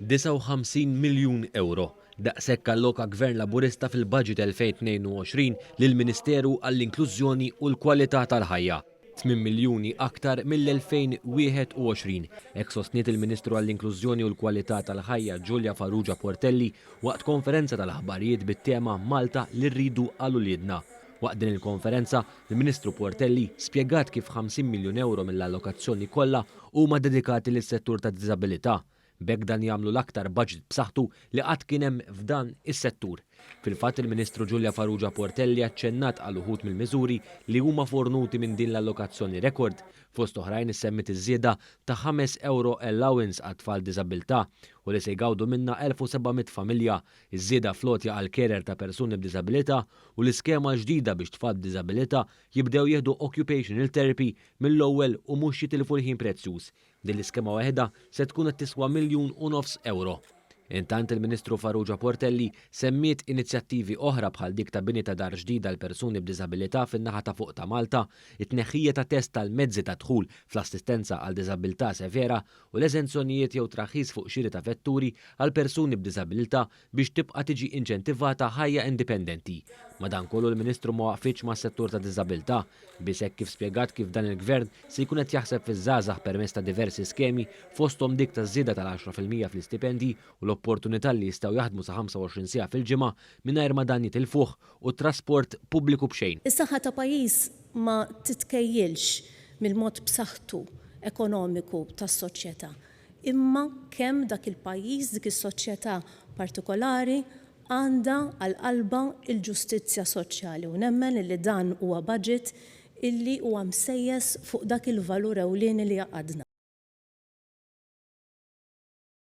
59 miljun euro. Daqshekk alloka Gvern Laburista fil-Budget 2022 lill-Ministeru għall-Inklużjoni u l-Kwalità tal-Ħajja. 8 miljuni aktar mill-2021. Hekk sostniet il-Ministru għall-Inklużjoni u l-Kwalità tal-Ħajja Giulia Farrugia Portelli waqt konferenza tal-aħbarijiet bit-tema Malta li rridu għal uliedna. Waqt din il-konferenza, il-Ministru Portelli spjegat kif 50 miljun euro mill-allokazzjoni kollha huma dedikati lis-settur tad-diżabilità. B'hekk dan jagħmlu l-aktar budget b'saħħtu li qatt kien hemm f'dan is-settur. Fil-fatt il-Ministru Giulia Farrugia Portelli aċċennat għal uħud mill-miżuri li huma fornuti minn din l-allokazzjoni rekord, fost oħrajn issemmit iż-żieda ta' 5 euro allowance għat-tfal diżabilità u li se jgawdu minna 1700 familja, iż-żieda flotja għal carer ta' persuni b'diżabilità u l-iskema ġdida biex tfal b'diżabilità jibdew jieħdu occupational therapy mill-ewwel u mhux jitilfu l-ħin prezzjuż. Din l-iskema waħda se tkun qed tiswa 1.5 miljun euro. Intant il-Ministru Farrugia Portelli semmiet inizjattivi oħra bħal dik ta' bini ta' dar ġdida l persuni b'diżabilità fin-naħa ta' fuq ta' Malta, it-tneħħija ta' test tal-mezzi ta' dħul fl-assistenza għal diżabilità severa u l-eżenzjonijiet jew traħis fuq xiri ta' vetturi għal persuni b'diżabilità biex tibqa' tiġi inċentivata ħajja indipendenti. Madankollu l-Ministru ma waqfitx mas-settur ta' diżabilità biex hekk kif spjegat kif dan il-Gvern se jkun qed jaħseb fiż-żgħażagħ permezz ta' diversi skemi fosthom dik taż-żieda tal-10% fl-istipendji u l-opportunità li jistgħu jaħdmu sa 25 siegħa fil-ġimgħa mingħajr ma dan jitilfuh u trasport pubbliku b'xejn. Is-saħħa ta' pajjiż ma titkejjilx mill-mod b'saħħtu ekonomiku tas-soċjetà, imma kemm dak il-pajjiż dik is-soċjetà partikolari għandha għall-qalba il-ġustizzja soċjali u nemmen li dan huwa budget illi huwa msejjes fuq dak il-valur ewlieni li jaqadna.